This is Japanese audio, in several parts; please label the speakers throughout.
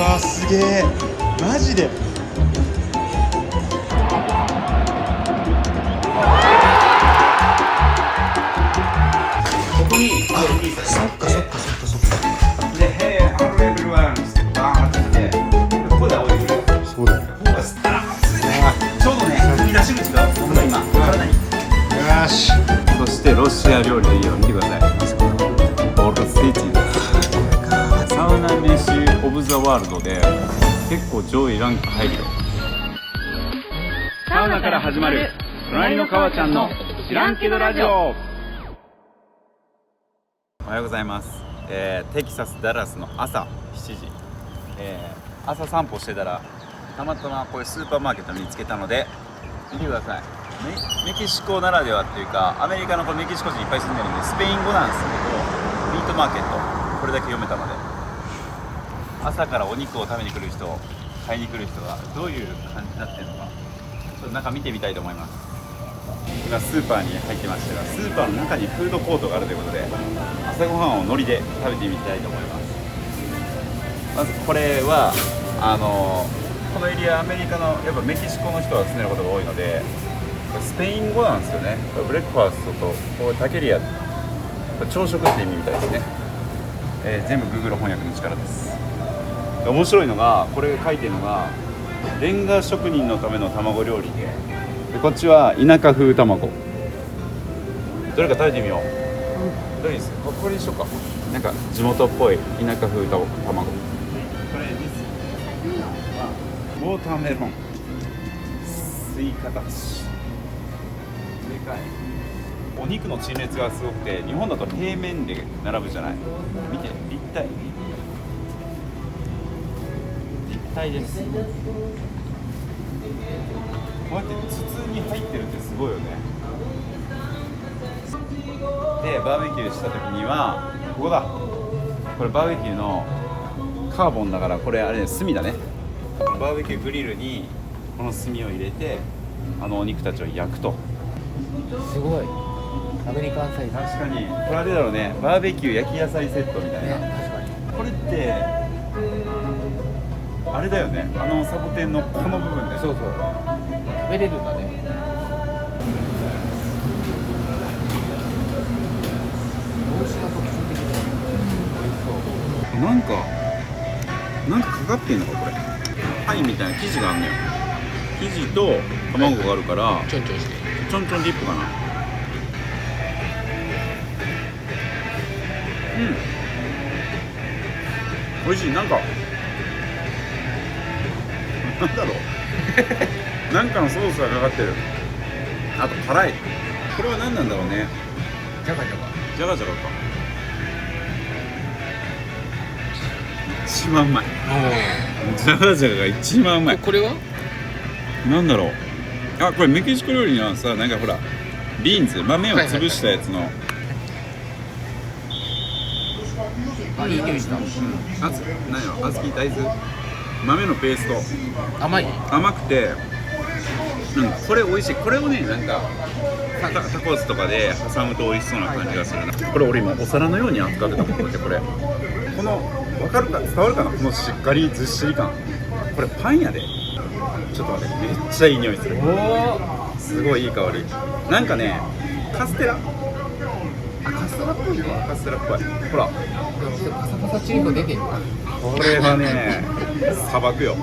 Speaker 1: わーすげえマジで。
Speaker 2: ここに
Speaker 1: そっかそっかそっかそっか。
Speaker 2: で「Hey, hello everyone」ってバーンって来てここで青いくる。
Speaker 1: そうだよ。
Speaker 2: ここがスターッちょうどね踏み出し口が僕の今体に。
Speaker 1: よーし。
Speaker 2: そしてロシア料理でいいよ見てください。ボルトスティッチです。サウナ飯オブザワールドで結構上位ランク入るよ。サウナから始まる隣の川ちゃんの知らんけどラジオ。おはようございます。テキサスダラスの朝7時、朝散歩してたらたまたまこういうスーパーマーケット見つけたので見てください。メキシコならではっていうかアメリカのメキシコ人いっぱい住んでるんでスペイン語なんですけどミートマーケットこれだけ読めたので朝からお肉を食べに来る人買いに来る人がどういう感じになってるのかちょっと中見てみたいと思います。今スーパーに入ってましたがスーパーの中にフードコートがあるということで朝ごはんを海苔で食べてみたいと思います。まずこれはこのエリアアメリカのやっぱメキシコの人が住んでることが多いのでスペイン語なんですよね。ブレックファーストとこうタケリア朝食って意味みたいですね。全部 Google 翻訳の力です。面白いのがこれ書いてるのがレンガ職人のための卵料理でこっちは田舎風卵。どれか食べてみよう。どれにする？これにしようか。なんか地元っぽい田舎風卵。これです。ウォーターメロンスイカたちでかい。お肉の陳列がすごくて日本だと平面で並ぶじゃない。見て立体です。こうやって筒に入ってるってすごいよね。でバーベキューした時にはここだ。これバーベキューのカーボンだからこれあれ炭だね。バーベキューグリルにこの炭を入れてお肉たちを焼くと。
Speaker 3: すごいアメリカンサイズ。
Speaker 2: 確かにこれあれだろうね。バーベキュー焼き野菜セットみたいな、
Speaker 3: ね、確かに
Speaker 2: これってあれだよね。サボテンのこの部分で
Speaker 3: そうそう食べれるんだね。帽子が特徴的で美味しそう。
Speaker 2: なんかかかってんのかこれ。パイみたいな生地があんのよ。生地と卵があるから
Speaker 3: ちょんちょんして
Speaker 2: ちょんちょんディップかな。美味しい。なんだろうなんかのソースがかかってる。あと辛い。これは何なんだろうね。
Speaker 3: ジャガジャガ
Speaker 2: じゃがじゃがか。一番うまい。じゃがじゃがが一番うまい。
Speaker 3: これは
Speaker 2: なんだろう。あ、これメキシコ料理にはさ、なんかほらビーンズ、豆を潰したやつの、
Speaker 3: あ、いい匂いした。
Speaker 2: 何やろ、小豆大豆豆のペースト。
Speaker 3: 甘い。
Speaker 2: 甘くて、これ美味しい。これをね、なんかタコスとかで挟むと美味しそうな感じがするな。これ俺今お皿のように扱ってたもんで、これこの分かるか伝わるかな、このしっかりずっしり感。これパンやで。ちょっと待って、めっちゃいい匂いする。すごいいい香り。なんかね、カステラっぽいわ。カステラっぽい。ほら、
Speaker 3: パサパサチーズ出てる。
Speaker 2: これはね、砂漠よ。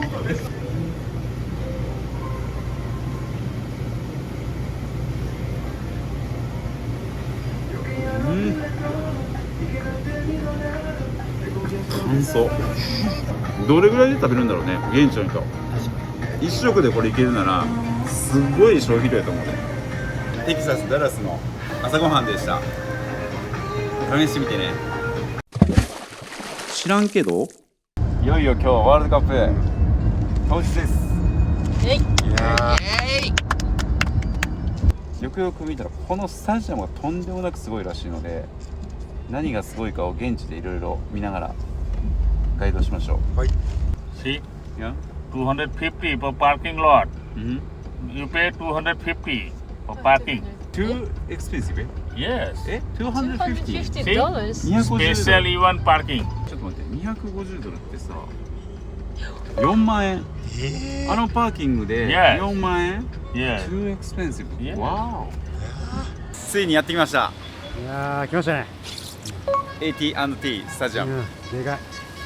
Speaker 2: 乾燥。どれぐらいで食べるんだろうね、現地の人。一食でこれいけるならすごい消費量やと思うね。テキサスダラスの朝ごはんでした。試してみてね。知らんけどいよいよ今日ワールドカップ当日です。いやよくよく見たらこのスタジアムがとんでもなくすごいらしいので何がすごいかを現地でいろいろ見ながらガイドしましょう。はい。
Speaker 4: See,
Speaker 2: Yeah.
Speaker 4: 250 per parking lot.
Speaker 2: Mm-hmm.
Speaker 4: You pay 250 for parking.
Speaker 2: Too expensive?
Speaker 4: Yes.
Speaker 2: 250?
Speaker 5: $250.
Speaker 2: 250
Speaker 4: Special even parking.
Speaker 2: ちょっと待って、250ドルってさ4万円。
Speaker 1: え
Speaker 2: あのパーキングで
Speaker 4: Yes.
Speaker 2: 4万円
Speaker 4: Yes.
Speaker 2: Too expensive.
Speaker 4: Yeah.
Speaker 2: わお。ついにやってきました。
Speaker 3: いやー来ましたね。
Speaker 2: AT&T スタジアム。
Speaker 3: でかい。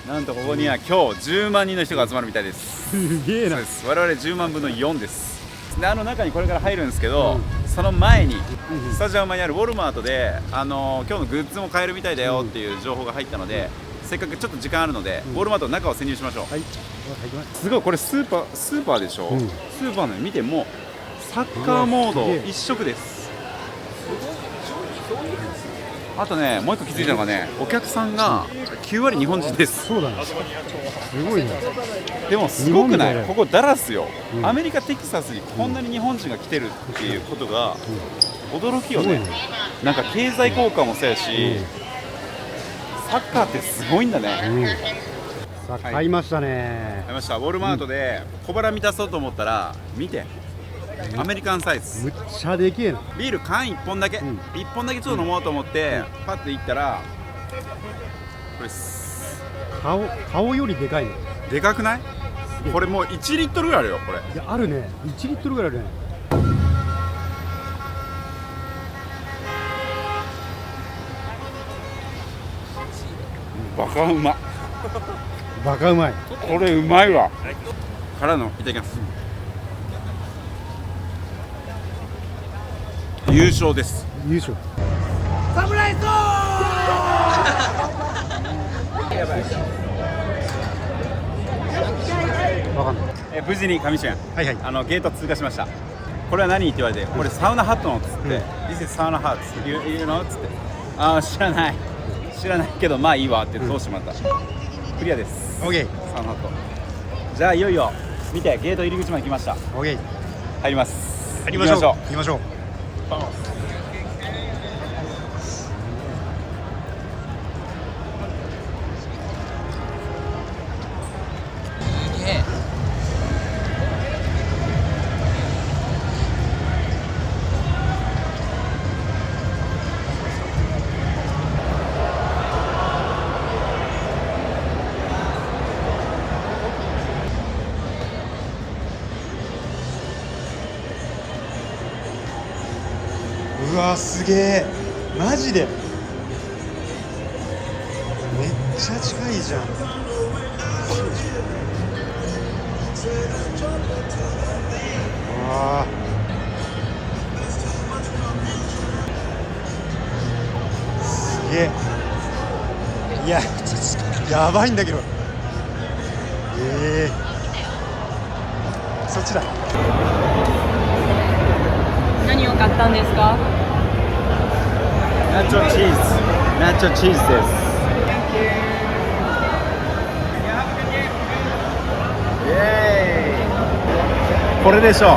Speaker 2: なんとここには今日10万人の人が集まるみたいです。
Speaker 3: すげえな
Speaker 2: そうで。す。我々10万分の4です。で、あの中にこれから入るんですけど、その前にスタジアム前にあるウォルマートで、今日のグッズも買えるみたいだよっていう情報が入ったので、せっかくちょっと時間あるので、ウォルマートの中を潜入しましょう。
Speaker 3: はい。入ります。
Speaker 2: すごい、これスーパーでしょ、
Speaker 3: うん
Speaker 2: スーパーの見てもサッカーモード
Speaker 3: うわすげえ
Speaker 2: 一色です。あとね、もう一個気づいたのがね、お客さんが9割日本人です。
Speaker 3: そうだね。すごいね。
Speaker 2: でもすごくない？
Speaker 3: 日本で
Speaker 2: ここダラスよ、
Speaker 3: うん
Speaker 2: アメリカテキサスにこんなに日本人が来てるっていうことが驚きよね。
Speaker 3: すごいね。
Speaker 2: なんか経済効果もそうやし、サッカーってすごいんだね。
Speaker 3: うん。さあ買いましたね。
Speaker 2: 買いました。ウォルマートで小腹満たそうと思ったら、見て、アメリカンサイズ。
Speaker 3: むっちゃでけえな。
Speaker 2: ビール缶1本だけ、
Speaker 3: うん
Speaker 2: 1本だけちょっと飲もうと思って、パッて行ったらこれっす。
Speaker 3: 顔よりでかいね。
Speaker 2: でかくない？これもう1リットルぐらいあるよこれ。
Speaker 3: いやあるね。1リットルぐらいあるね。
Speaker 2: バカうま。
Speaker 3: バカうまい。
Speaker 2: これうまいわ。からのいただきます。優勝です。
Speaker 3: 優勝。わかんない。
Speaker 2: 無事に上島
Speaker 3: はいはい。
Speaker 2: ゲート通過しました。これは何って言われて、これサウナハットのっつって、This is サウナハット you know っつって、ああ知らないけどまあいいわって通してもらった。クリアです。
Speaker 3: オッケー。
Speaker 2: サウナハット。じゃあいよいよ見て、ゲート入り口まで来ました。
Speaker 3: オッケー。
Speaker 2: 入ります。
Speaker 3: 行きましょう。
Speaker 2: 行
Speaker 3: 行きましょう。
Speaker 1: うわすげえ、マジでめっちゃ近いじゃん。わあすげえ。いややばいんだけど。そっちだ。
Speaker 5: 何を買ったんですか？
Speaker 2: ナチョチーズです。イエーイ。これでしょう。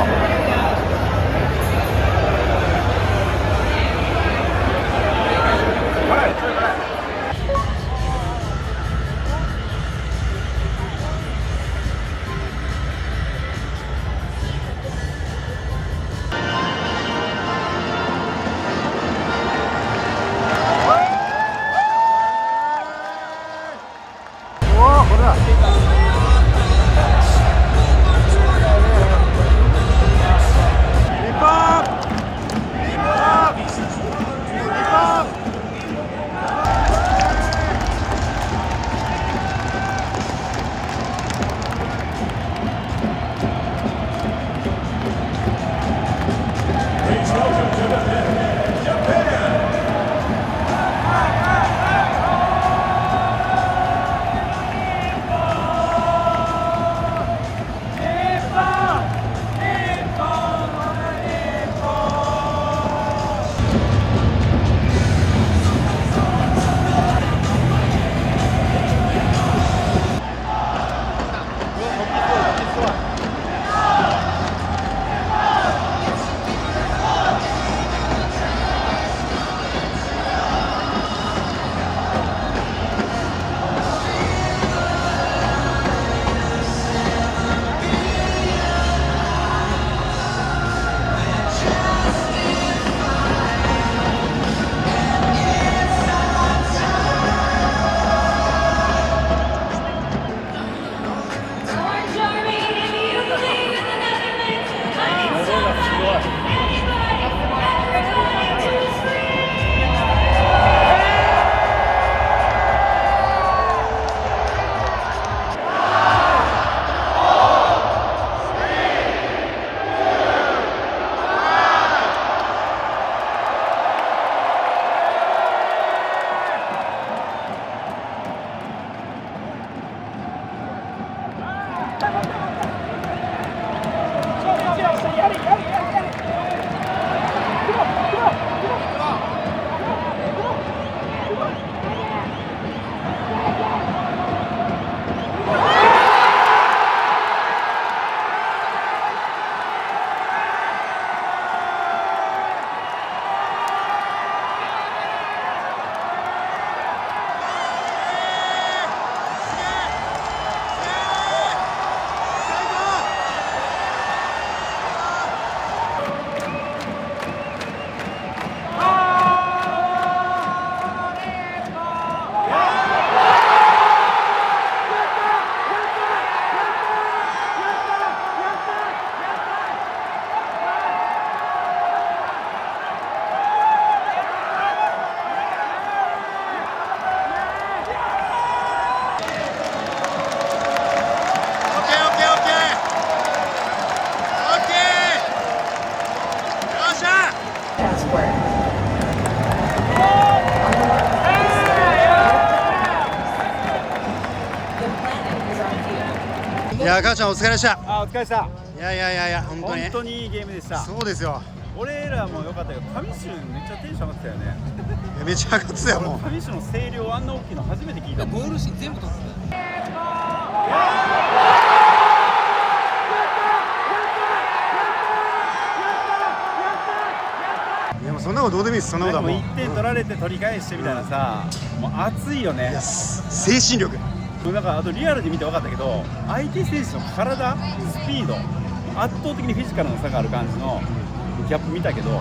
Speaker 1: いや母ちゃんお疲れでした。
Speaker 2: あ、お疲れでした。
Speaker 1: いや本当に
Speaker 2: 本当にいいゲームでした。
Speaker 1: そうですよ。
Speaker 2: 俺らも良かったけど、上州めっちゃテンション上がってたよね。
Speaker 1: いやめちゃ上がってたよもう。
Speaker 2: 上州の声量あんな大きいの初めて聞いたもん。
Speaker 3: ゴールシーン全部撮ってたよ。
Speaker 1: いやもうそんなことどうでもいいです。そんなことはもう。
Speaker 2: 1点取られて取り返してみたいなさ、もう熱いよね。
Speaker 1: いや精神力。
Speaker 2: もうなんかあとリアルで見て分かったけど、相手選手の体、スピード、圧倒的にフィジカルの差がある感じのギャップ見たけど、日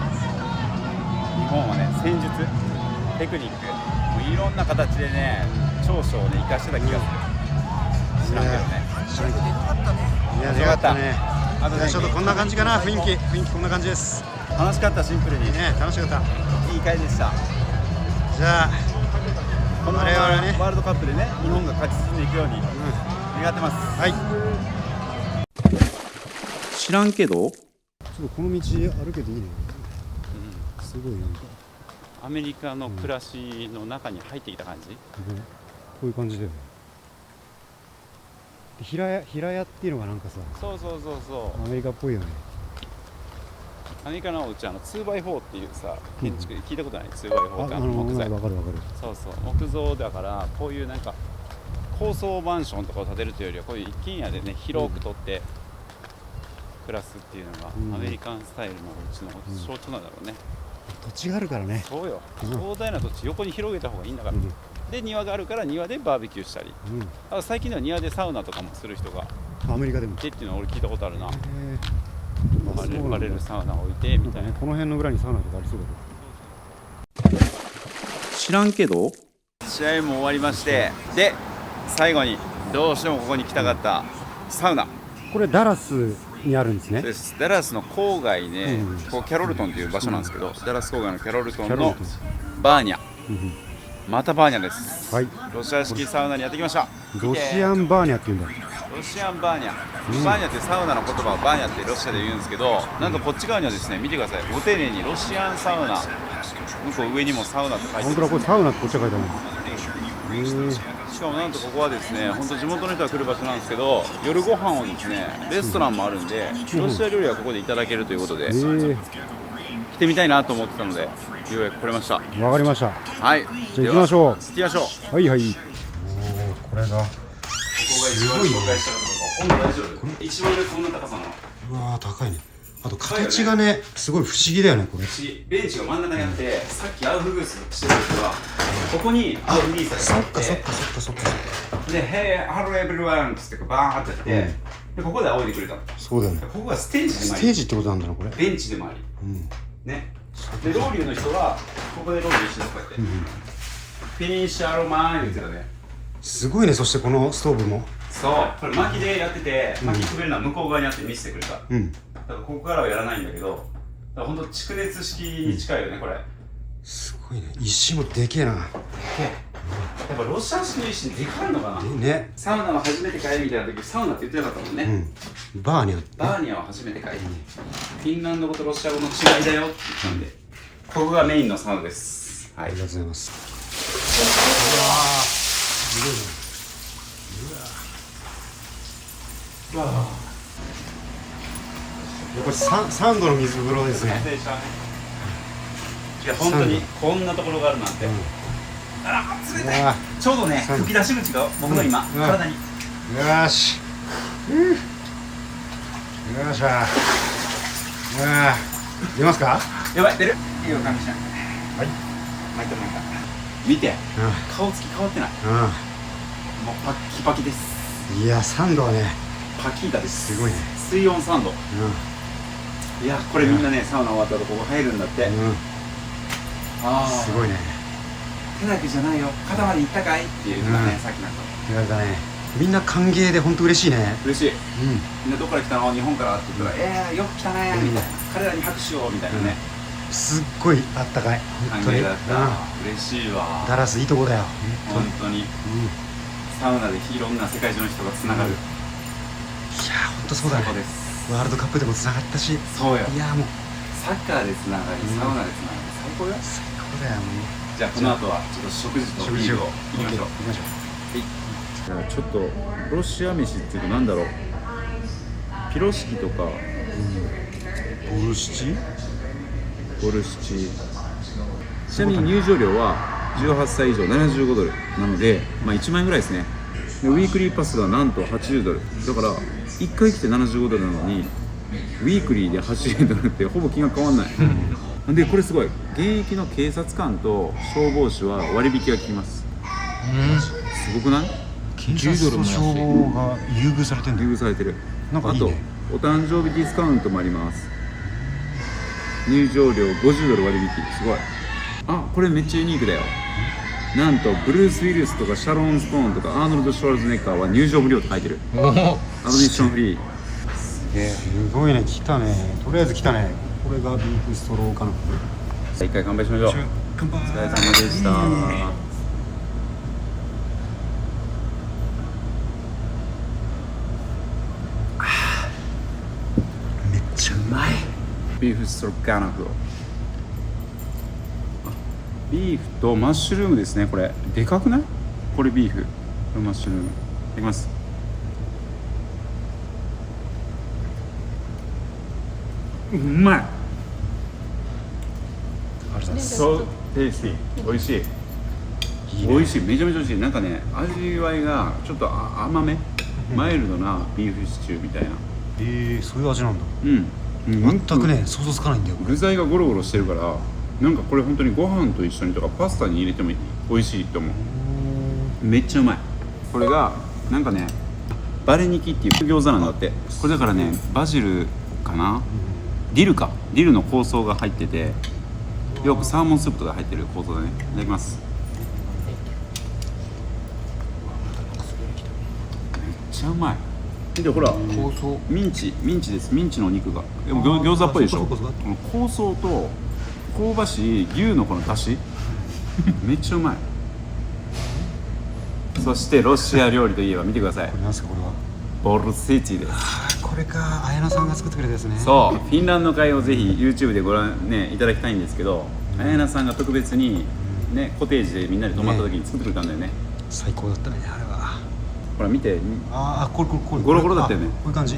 Speaker 2: 本はね、戦術、テクニック、もういろんな形でね、長所をね、生かしてた気がする。知らんけどね。
Speaker 1: 知らんけど。いや
Speaker 2: よかった
Speaker 1: ね。
Speaker 2: あとね、
Speaker 1: ちょっとこんな感じかな、雰囲気こんな感じです。
Speaker 2: 楽しかった、シンプルに。
Speaker 1: ね、楽しかった。
Speaker 2: いい回でした。
Speaker 1: じゃあ
Speaker 2: このまま
Speaker 1: 我々ね
Speaker 2: ワールドカップでね、日本が勝ち進んでいくように願ってます。
Speaker 1: はい。
Speaker 2: 知らんけど、
Speaker 1: ちょっとこの道歩けていいね。すごいなんか
Speaker 2: アメリカの暮らしの中に入ってきた感じ。
Speaker 1: こういう感じだよね。平屋っていうのがなんかさ、
Speaker 2: そう
Speaker 1: アメリカっぽいよね。
Speaker 2: アメリカのうち2x4 っていうさ建築聞いたことない？ 2x4 って木材。
Speaker 1: わかる。
Speaker 2: そう木造だから、こういうなんか高層マンションとかを建てるというよりは、こういう一軒家でね、広くとって暮らすっていうのがアメリカンスタイルのうちの象徴なんだろうね。
Speaker 1: 土地があるからね。
Speaker 2: そうよ、壮大な土地横に広げた方がいいんだから。で庭があるから、庭でバーベキューしたり、あと最近では庭でサウナとかもする人が
Speaker 1: アメリカでも
Speaker 2: いてっていうのは俺聞いたことあるな。バ
Speaker 1: そうなんだ
Speaker 2: レルサウナ置いてみたいな。
Speaker 1: この辺の裏にサウナとかありそうだけど。
Speaker 2: 知らんけど、試合も終わりまして、で最後にどうしてもここに来たかったサウナ
Speaker 1: これダラスにあるんですね。
Speaker 2: です。ダラスの郊外ね、こうキャロルトンという場所なんですけど、ダラス郊外のキャロルトンのバーニャ、またバーニャです。
Speaker 1: はい。
Speaker 2: ロシア式サウナにやってきました。
Speaker 1: ロシアンバーニャって言うんだ。
Speaker 2: ロシアンバーニャ、バーニャってサウナの言葉をバーニャってロシアで言うんですけど、なんとこっち側にはですね、見てください、ご丁寧にロシアンサウナ、向こう上にもサウナって書いてある。
Speaker 1: 本当だ、これサウナってこっちは書いてある。
Speaker 2: しかもなんとここはですね、本当地元の人が来る場所なんですけど、夜ご飯をですね、レストランもあるんで、ロシア料理はここでいただけるということで、来てみたいなと思ってたので、ようやく来れました。
Speaker 1: わかりました。
Speaker 2: はい、
Speaker 1: じゃあ行きましょう。
Speaker 2: 行きましょう。
Speaker 1: はい。これが。
Speaker 2: ここが一番紹介したかったとこ。温度大丈夫？一番上こんな高さなの。
Speaker 1: うわー高いね。あと形がね、すごい不思議だよねこれ。
Speaker 2: ベンチが真ん中にあって、さっきアウフグースしてる人がここにアウフギーサがあって、
Speaker 1: そっか。
Speaker 2: で、ヘイハローエブリワンってバーンってやって、でここで仰いでくれたの。
Speaker 1: そうだよね。
Speaker 2: ここがステージでもあり、
Speaker 1: ステージってことなんだなこれ。
Speaker 2: ベンチでもあり、ね。でロウリュの人はここでロウリュしてるこうやって。フィニッシュアロマー言ってたね。
Speaker 1: すごいね。そしてこのストーブも。
Speaker 2: そう、これ薪でやってて、薪くべるのは向こう側にあって見せてくれた。だからここからはやらないんだけど、だから本当蓄熱式に近いよね、これ。
Speaker 1: すごいね。石もでけえな。
Speaker 2: やっぱロシア式の石でかいのかな。
Speaker 1: ね。
Speaker 2: サウナは初めて帰るみたいな時、サウナって言ってなかったもんね。
Speaker 1: バーニャ。
Speaker 2: バーニャは初めて帰る。フィンランド語とロシア語の違いだよって言ったんで、ここがメインのサウナです。はい。
Speaker 1: ありがとうございます。これ3度の水風呂ですね。
Speaker 2: いや本当にこんなところがあるなんて。あら冷たい。ちょうどね、吹き出し口が僕の今体に。
Speaker 1: よーし。よっしゃ。出ますか？
Speaker 2: やばい、出る。いいよ、感じしない。はい。見て、顔つき変わってない。もうパッキパキです。
Speaker 1: いや、3度はね、
Speaker 2: パキータです。
Speaker 1: すごいね。
Speaker 2: 水温3度。いや、これみんなね、サウナ終わったらここ入るんだって。ああ、
Speaker 1: すごいね。
Speaker 2: 手だけじゃないよ、肩まで行ったかいっていうのがね、さっきなんか
Speaker 1: 言われたね。みんな歓迎で本当嬉しいね。
Speaker 2: 嬉しい。みんなどこから来たの？日本からって言ったら、よく来たねみたいな、彼らに拍手をみたいなね。
Speaker 1: すっごいあったかい。
Speaker 2: 歓迎だった。嬉しいわ。
Speaker 1: ダラスいいとこだよ。
Speaker 2: 本当に。サウナでいろんな世界中の人がつながる。い
Speaker 1: や本当そうだね。ワールドカップでもつながったし。
Speaker 2: そうよ。
Speaker 1: いやもう
Speaker 2: サッカーでつながり、サウナでつながり、最高よ。
Speaker 1: 最高だよもう。
Speaker 2: じゃあこの後はちょっと食事とビールを行きましょう。
Speaker 1: 行きましょう。
Speaker 2: ちょっとロシア飯っていうとなんだろう、ピロシキとか
Speaker 1: ボルシチ
Speaker 2: ボルシチ。ちなみに入場料は18歳以上75ドルなので、まあ、1万円ぐらいですね。でウィークリーパスがなんと80ドルだから1回来て75ドルなのにウィークリーで80ドルってほぼ金額変わんないでこれすごい、現役の警察官と消防士は割引が効きます。すごくない？
Speaker 1: 警察と消防が優遇されてんだよ。
Speaker 2: 優遇されてる。
Speaker 1: なんかいいね。
Speaker 2: あとお誕生日ディスカウントもあります。入場料50ドル割引、すごい。あ、これめっちゃユニークだよ。なんとブルース・ウィルスとかシャロン・ストーンとかアーノルド・シュワルツェネッガーは入場無料って書いてる。アドミッションフリー。
Speaker 1: すごいね、来たね。とりあえず来たね。これがビーフストローかな。
Speaker 2: 一回乾杯しましょう。
Speaker 1: 乾杯。
Speaker 2: お疲れ様でした。
Speaker 1: めっちゃうまい。
Speaker 2: ビーフストロガノフ。ビーフとマッシュルームですね。これでかくない？これビーフ、これマッシュルーム。いきます。うまい。そうテイスティー、美味しい。美味しい、めちゃめちゃ美味しい。なんかね、味わいがちょっと甘め、マイルドなビーフシチューみたいな。
Speaker 1: そういう味なんだ。
Speaker 2: 全
Speaker 1: 全くね、想像つかないんだよ。
Speaker 2: 具材がゴロゴロしてるから、なんかこれ本当にご飯と一緒にとかパスタに入れても美味しいと思う。めっちゃうまい。これがなんかね、バレニキっていう餃子なんだって。これだからね、バジルかな、ディルか、ディルの香草が入ってて、よくサーモンスープとか入ってる香草だね。いただきます。めっちゃうまい。でほら、ミンチです。ミンチのお肉がでも餃子っぽいでしょ。この香草と香ばしい牛のこの出汁めっちゃうまい。そしてロシア料理といえば見てください。
Speaker 1: これなんですか、これは。
Speaker 2: ボルセチです。
Speaker 1: これか、綾菜さんが作ってくれたやつね。
Speaker 2: そう、フィンランド会をぜひ YouTube でご覧ねいただきたいんですけど、綾菜さんが特別にねコテージでみんなで泊まった時に作ってくれたんだよね。
Speaker 1: 最高だったね、あれは。
Speaker 2: ほら見て、
Speaker 1: これ
Speaker 2: ゴロゴロだったよね。
Speaker 1: こういう感じ。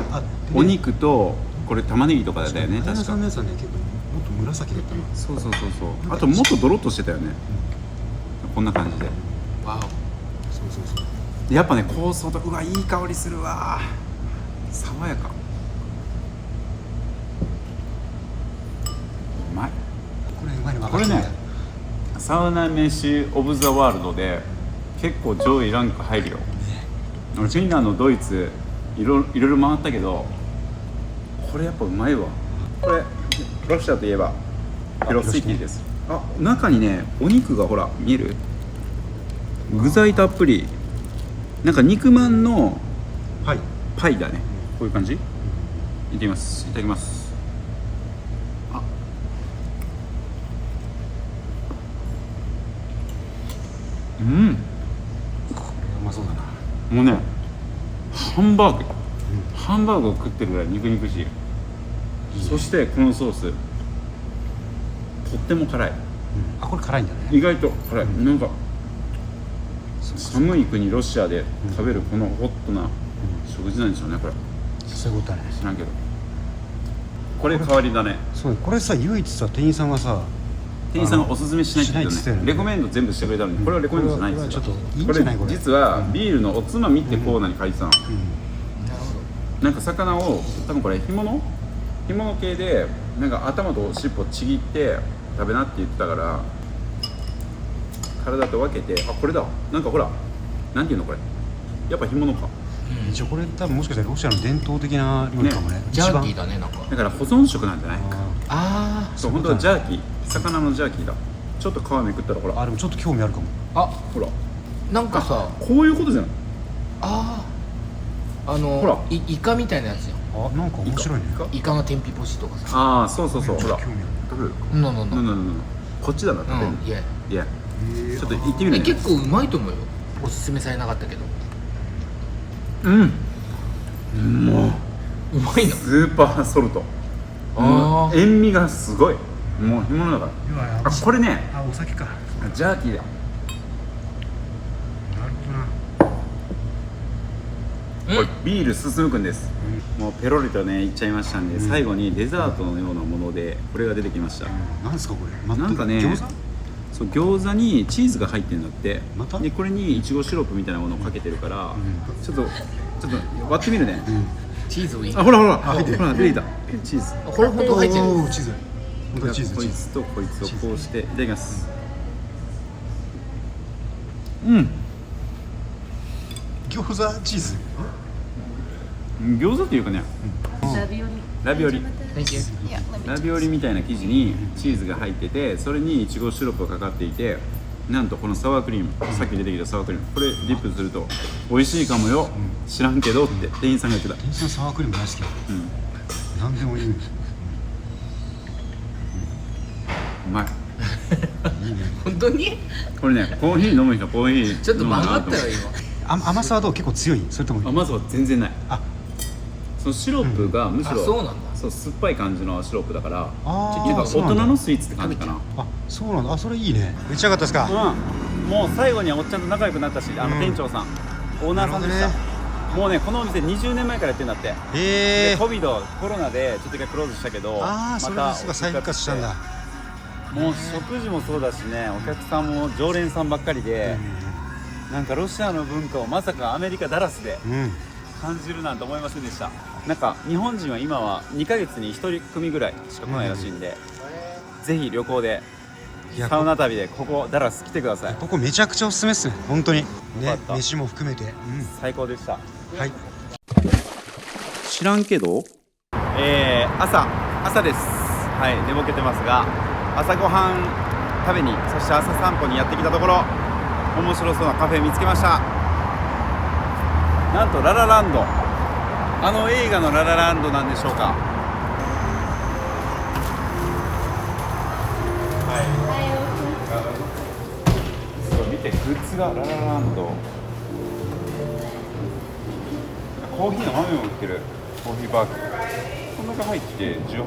Speaker 2: お肉とこれ玉ねぎとかだったよね。
Speaker 1: 綾菜
Speaker 2: 確か
Speaker 1: さんのやつはね、結構もっと紫だったな。
Speaker 2: そうあともっとドロッとしてたよね。こんな感じで。
Speaker 3: わ
Speaker 1: そう
Speaker 2: やっぱね、香草と、うわいい香りするわ。爽やか。うまい。
Speaker 1: これうまいの分
Speaker 2: これね、サウナ飯オブザワールドで結構上位ランク入るよ。俺フィンランド、ドイツいろいろ回ったけど、これやっぱうまいわ。これロシアといえばピロシキです。中にね、お肉がほら見える？具材たっぷり。なんか肉まんのパイだね。こういう感じ？いってみます。いただきます。これう
Speaker 1: まそうだな。
Speaker 2: もうね、ハンバーグを食ってるぐらい肉々しい。そしてこのソースとっても辛い。
Speaker 1: これ辛いんだね。
Speaker 2: 意外と辛い。なんか寒い国ロシアで食べるこのホットな食事なんでしょうね。これ
Speaker 1: そういうことだね。
Speaker 2: 知らんけど、これ代わりだね。
Speaker 1: そうこれさ、唯一さ、店員さんがさ、
Speaker 2: 店員さんがおすすめしないって言ってたよね。レコメンド全部してくれたのに、これはレコメンドじゃないんですよ。
Speaker 1: これはちょっといいんじゃない？これ
Speaker 2: 実はビールのおつまみってコーナーに書いてたの。なんか魚を多分これ干物系で、なんか頭と尻尾ちぎって食べなって言ってたから、体と分けて、これだ。なんかほら、なんていうのこれ、やっぱ干物か。
Speaker 1: 一応これ多分もしかしたらロシアの伝統的な料理かもね。
Speaker 3: ジャーキーだね、なんか。
Speaker 2: だから保存食なんじゃない？そう、本当はジャーキー、魚のジャーキーだ。ちょっと皮めくったらほら。
Speaker 1: でもちょっと興味あるかも。
Speaker 2: ほら。
Speaker 3: なんかさ、
Speaker 2: こういうことじゃん。
Speaker 3: ほら、イカみたいなやつじゃん。
Speaker 1: なんか面白いね。
Speaker 3: イカの天日干しとかさ。
Speaker 2: そう、ほら。食べる？こっちだな、食べる。いや、ちょっと行ってみるね。
Speaker 3: 結構うまいと思うよ。おすすめされなかったけど。
Speaker 2: もう
Speaker 3: うまいの。
Speaker 2: スーパーソルト。塩味がすごい。もう干物だから。これね、
Speaker 1: お酒か。
Speaker 2: ジャーキーだ。
Speaker 1: なるほどな。
Speaker 2: これビール進むくんです、もうペロリとねいっちゃいましたんで、最後にデザートのようなものでこれが出てきました、
Speaker 1: なんですかこれ、
Speaker 2: なんかね
Speaker 1: 餃子
Speaker 2: そう餃子にチーズが入ってるんだって、
Speaker 1: また
Speaker 2: でこれにいちごシロップみたいなものをかけてるから、ちょっと割ってみるね、
Speaker 3: チーズをいい。
Speaker 2: あほらほら
Speaker 1: 入ってる
Speaker 2: ほら出てきたチーズ、
Speaker 3: これ本当入ってる。
Speaker 1: おーチーズ、本当にチーズ
Speaker 2: こいつとこいつをこうしていただきます。
Speaker 1: 餃子チーズ
Speaker 2: 餃子っていうかね、ラビオリ
Speaker 3: Thank you.
Speaker 2: ラビオリみたいな生地にチーズが入ってて、それにいちごシロップがかかっていて、なんとこのサワークリーム、さっき出てきたサワークリーム、これディップすると美味しいかもよ、知らんけどって店員さんが言ってた。
Speaker 1: 店員さんサワークリーム大好きだ、何でもいい、
Speaker 2: うまい。
Speaker 3: 本当に？
Speaker 2: これね、コーヒー飲む人コーヒー
Speaker 3: ちょっと
Speaker 2: 飲むな
Speaker 3: 曲がったよ
Speaker 1: 甘さはどう、結構強い、それとも
Speaker 2: 甘さは全然ない。
Speaker 1: あ
Speaker 2: そのシロップがむしろ、
Speaker 3: あそうなんだ。
Speaker 2: そう酸っぱい感じのシロップだから、
Speaker 1: あー
Speaker 2: なんか大人
Speaker 1: そうなんだ
Speaker 2: のスイーツって感じかな。
Speaker 1: あ、そうなんだ、あ、それいいね、めっちゃ良かったですか、
Speaker 2: もう最後にはおっちゃんと仲良くなったし、店長さん、オーナーさんでした、
Speaker 1: なる
Speaker 2: もうねこのお店20年前からやってるんだって、でコロナでちょっと一回クローズしたけど、
Speaker 1: ああ、それ
Speaker 2: また
Speaker 1: ですが再復活したんだ、
Speaker 2: もう食事もそうだしね、お客さんも常連さんばっかりで、なんかロシアの文化をまさかアメリカダラスで感じるなんて思いませんでした。なんか日本人は今は2ヶ月に1人組ぐらいしか来ないらしいんで、ぜひ旅行で
Speaker 1: いや
Speaker 2: サウナ旅でここダラス来てください。
Speaker 1: ここめちゃくちゃおすすめですね、本当に
Speaker 2: よか
Speaker 1: ね
Speaker 2: っ、た
Speaker 1: 飯も含めて、
Speaker 2: 最高でした。
Speaker 1: はい、
Speaker 2: 知らんけど朝です。はい、寝ぼけてますが、朝ごはん食べに、そして朝散歩にやってきたところ、面白そうなカフェ見つけました。なんとララランド、あの映画のララランドなんでしょうか。はい、すごい見て、グッズがララランド、コーヒーの豆も売ってる。コーヒーバッグ、この中入って18、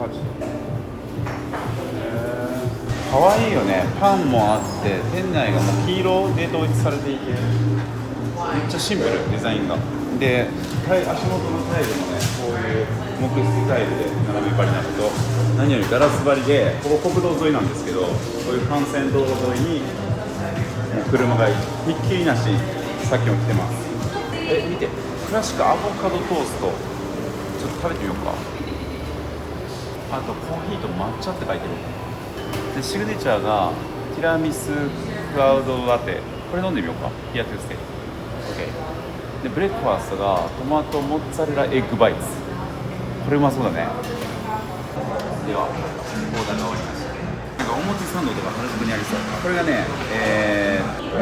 Speaker 2: かわいいよね。パンもあって、店内がもう黄色で統一されていて、めっちゃシンプル、デザインが。で、足元のタイルもね、こういう木質タイルで斜め張りなのと、何よりガラス張りで、ここ国道沿いなんですけど、こういう幹線道路沿いにもう車がひっきりなしさっきも来てます。見て、クラシックアボカドトースト、ちょっと食べてみようか。あとコーヒーと抹茶って書いてる。でシグネチャーがティラミスクラウドラテ、これ飲んでみようか。ヒアトゥーステイ、OK。でブレックファーストがトマトモッツァレラエッグバイツ、これうまそうだね。ではオーダーが終わりました。なんかお餅サンドとか原宿にありそう。これがね、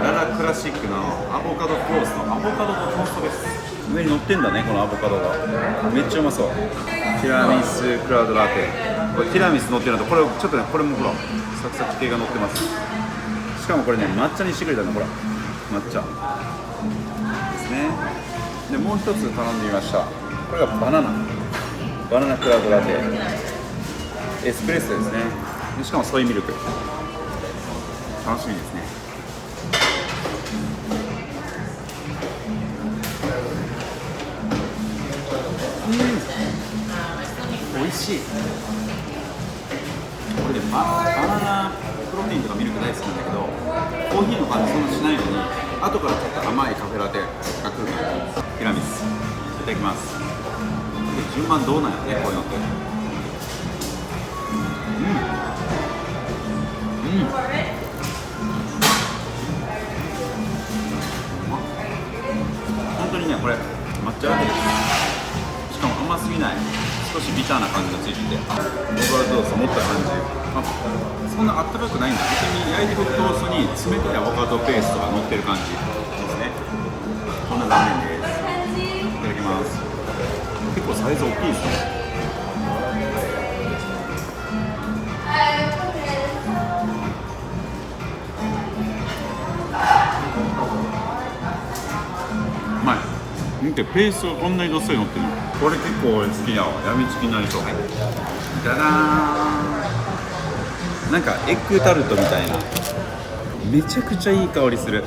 Speaker 2: ララクラシックのアボカドトースト、アボカドとトーストです。上に乗ってんだね、このアボカドが。めっちゃうまそう。ティラミスクラウドラテ、これティラミス乗ってるのと、これちょっとね、これもほらサクサク系が乗ってます。しかもこれね、抹茶にしてくれたの、ほら抹茶ですね。でもう一つ頼んでみました。これがバナナクラウドラテ、エスプレッソですね。でしかもソイミルク、楽しみですね。美味しい。これでバナナプロテインとかミルク大好きなんだけど、コーヒーの感じそんなしないのに、後からちょっと甘いカフェラテが来るからティラミスいただきます。で順番どうなんやね、こういうのって。本当にね、これ抹茶ラテです。しかも甘すぎない、少しビターな感じがついてて、アボカドトースト持った感じ、そんなあったかくないんだ。別に焼いてくるトーストに冷たいアボカドペーストが乗ってる感じですね。こんな断面です。いただきます。結構サイズ大きいですね。うまい。見て、ペーストがこんなにどっさり乗ってる。これ結構俺好きやわ。やみつきになりそう。じゃらーん。なんかエッグタルトみたいな、めちゃくちゃいい香りする。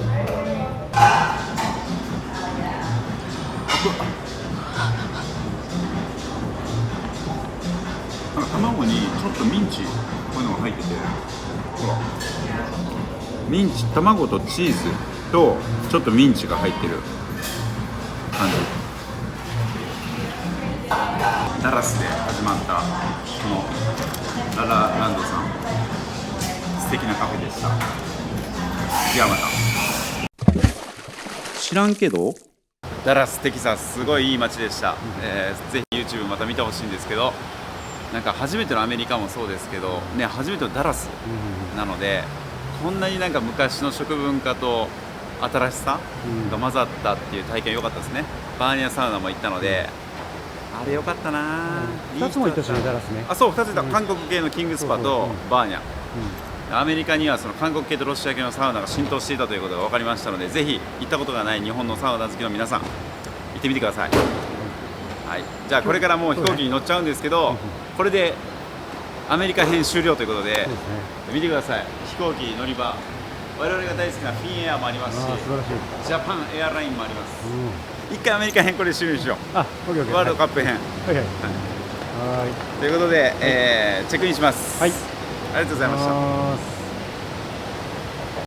Speaker 2: なんか卵にちょっとミンチこういうのが入ってて、ほらミンチ、卵とチーズとちょっとミンチが入ってる感じ。ダラスで始まったこのララランドさん、素敵なカフェでした。ではまた。知らんけどダラステキサスすごいいい街でした。ぜひ YouTube また見てほしいんですけど、なんか初めてのアメリカもそうですけどね、初めてのダラスなので、こんなになんか昔の食文化と新しさが混ざったっていう体験良かったですね。バーニャサウナも行ったので、あれ良かったな。
Speaker 1: 2つも行ったしね、ダラスね。
Speaker 2: あ、そう、2つ行った。韓国系のキングスパとバーニャ。アメリカにはその韓国系とロシア系のサウナが浸透していたということが分かりましたので、ぜひ行ったことがない日本のサウナ好きの皆さん行ってみてください。はい、じゃあこれからもう飛行機に乗っちゃうんですけど、これでアメリカ編終了ということで、見てください。飛行機乗り場、我々が大好きなフィンエアもありますし、
Speaker 1: 素晴らしい。
Speaker 2: ジャパンエアラインもあります。一回アメリカ編これで終了しよう。
Speaker 1: あ、オッケーオッケー。
Speaker 2: ワールドカップ編。
Speaker 1: はいはい。
Speaker 2: ということで、チェックインします。
Speaker 1: はい。
Speaker 2: ありがとうございました。
Speaker 1: ありがとうございます。